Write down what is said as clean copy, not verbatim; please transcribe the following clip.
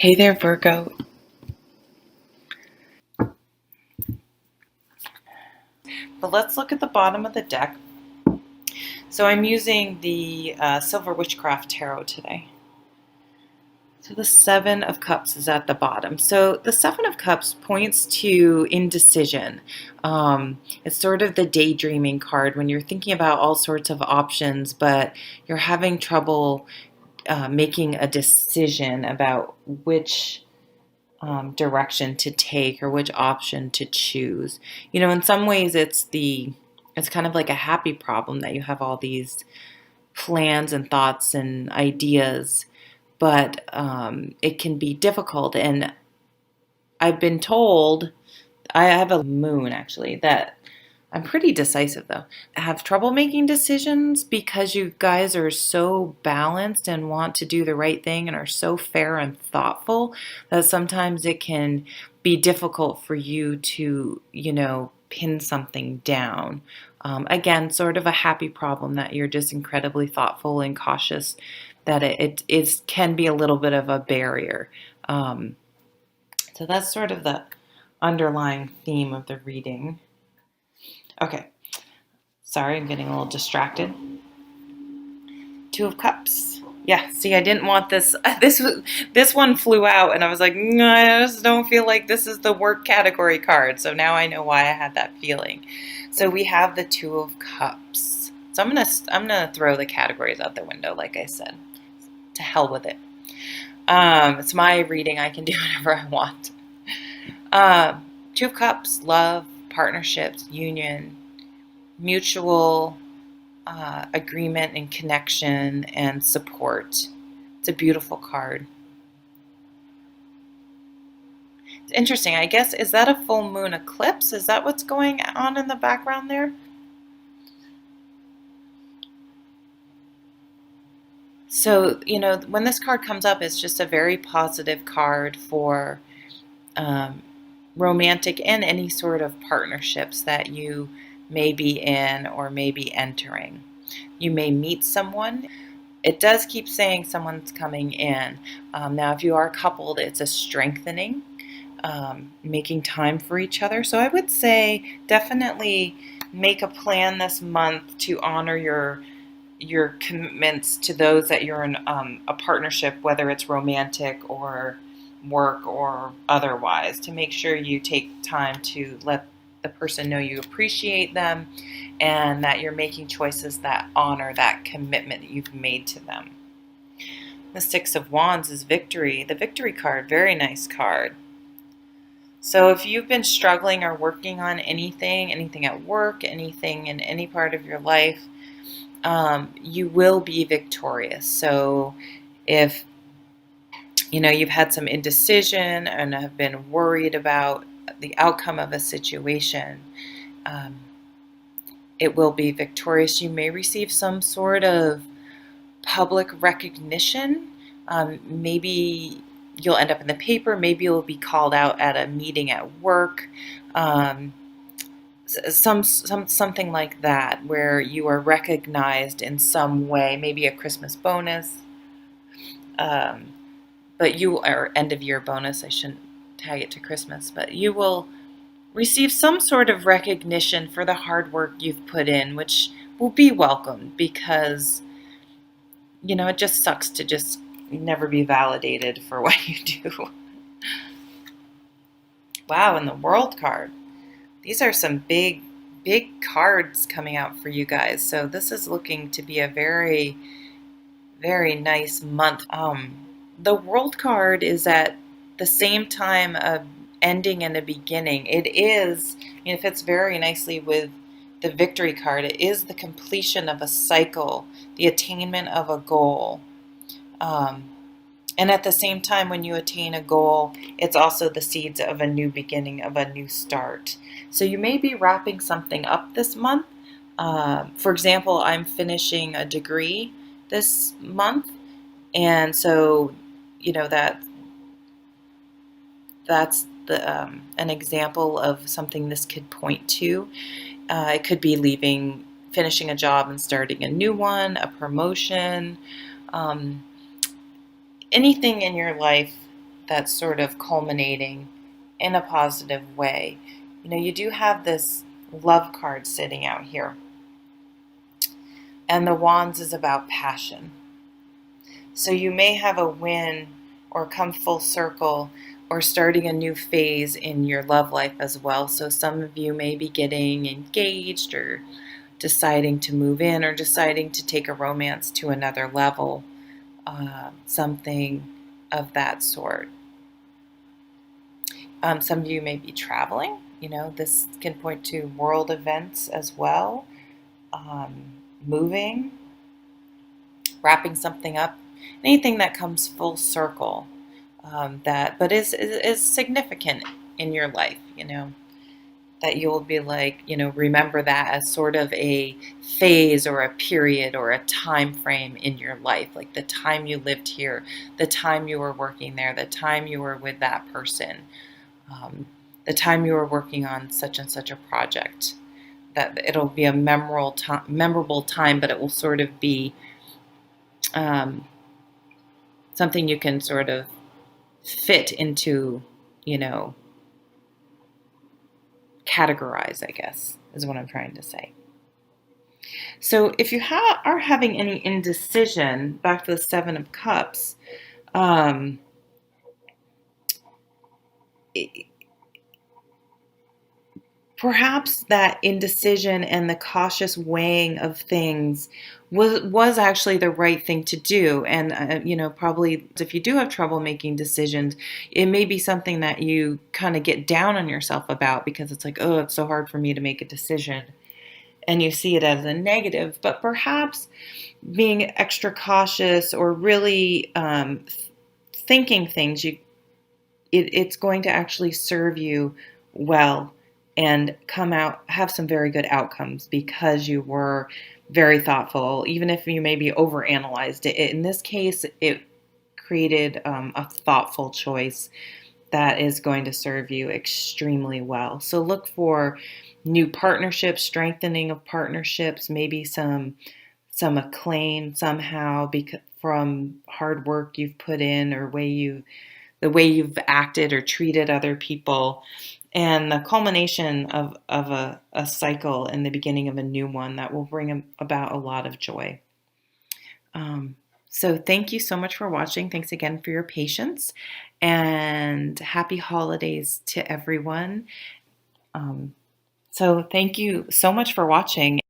Hey there, Virgo. But let's look at the bottom of the deck. So I'm using the Silver Witchcraft Tarot today. So the Seven of Cups is at the bottom. So the Seven of Cups points to indecision. It's sort of the daydreaming card when you're thinking about all sorts of options, but you're having trouble making a decision about which direction to take or which option to choose. In some ways it's kind of like a happy problem that you have all these plans and thoughts and ideas, but it can be difficult. And I've been told, I have a moon actually, that I'm pretty decisive though. I have trouble making decisions because you guys are so balanced and want to do the right thing and are so fair and thoughtful that sometimes it can be difficult for you to, pin something down. Again, sort of a happy problem that you're just incredibly thoughtful and cautious, that it can be a little bit of a barrier. Um, so that's sort of the underlying theme of the reading. Okay, sorry, I'm getting a little distracted. Two of Cups. Yeah, see, I didn't want this. This one flew out, and I was like, I just don't feel like this is the work category card. So now I know why I had that feeling. So we have the Two of Cups. So I'm gonna throw the categories out the window, like I said. To hell with it. It's my reading. I can do whatever I want. Two of Cups, love, partnerships, union, mutual agreement and connection and support. It's a beautiful card. It's interesting. I guess, is that a full moon eclipse? Is that what's going on in the background there? So, when this card comes up, it's just a very positive card for um, romantic and any sort of partnerships that you may be in or may be entering. You may meet someone. It does keep saying someone's coming in. Now, if you are coupled, it's a strengthening, making time for each other. So I would say definitely make a plan this month to honor your commitments to those that you're in a partnership, whether it's romantic or work or otherwise, to make sure you take time to let the person know you appreciate them and that you're making choices that honor that commitment that you've made to them. The Six of Wands is victory. The victory card, very nice card. So if you've been struggling or working on anything at work, anything in any part of your life, you will be victorious. So if you've had some indecision and have been worried about the outcome of a situation, um, it will be victorious. You may receive some sort of public recognition. Maybe you'll end up in the paper. Maybe you'll be called out at a meeting at work. Um, something like that, where you are recognized in some way. Maybe a Christmas bonus, um, but you or end of year bonus. I shouldn't tag it to Christmas, but you will receive some sort of recognition for the hard work you've put in, which will be welcomed because it just sucks to just never be validated for what you do. Wow, and the World card. These are some big, big cards coming out for you guys. So this is looking to be a very, very nice month. The World card is at the same time of ending and a beginning. It is, it fits very nicely with the Victory card. It is the completion of a cycle, the attainment of a goal. And at the same time, when you attain a goal, it's also the seeds of a new beginning, of a new start. So you may be wrapping something up this month. For example, I'm finishing a degree this month. And so, that's an example of something this could point to. It could be finishing a job and starting a new one, a promotion, anything in your life that's sort of culminating in a positive way. You do have this love card sitting out here, and the wands is about passion. So you may have a win or come full circle or starting a new phase in your love life as well. So some of you may be getting engaged or deciding to move in or deciding to take a romance to another level, something of that sort. Some of you may be traveling. This can point to world events as well, moving, wrapping something up, anything that comes full circle, but is significant in your life. That you'll be like, remember that as sort of a phase or a period or a time frame in your life, like the time you lived here, the time you were working there, the time you were with that person, the time you were working on such and such a project. That it'll be a memorable time, but it will sort of be something you can sort of fit into, categorize, I guess, is what I'm trying to say. So if you are having any indecision, back to the Seven of Cups, perhaps that indecision and the cautious weighing of things was actually the right thing to do. And probably if you do have trouble making decisions, it may be something that you kind of get down on yourself about, because it's like, oh, it's so hard for me to make a decision, and you see it as a negative. But perhaps being extra cautious or really thinking things, it's going to actually serve you well and have some very good outcomes, because you were very thoughtful, even if you maybe overanalyzed it. In this case, it created a thoughtful choice that is going to serve you extremely well. So look for new partnerships, strengthening of partnerships, maybe some acclaim somehow from hard work you've put in, or the way you've acted or treated other people, and the culmination of a cycle and the beginning of a new one that will bring about a lot of joy. So thank you so much for watching. Thanks again for your patience, and happy holidays to everyone. So thank you so much for watching.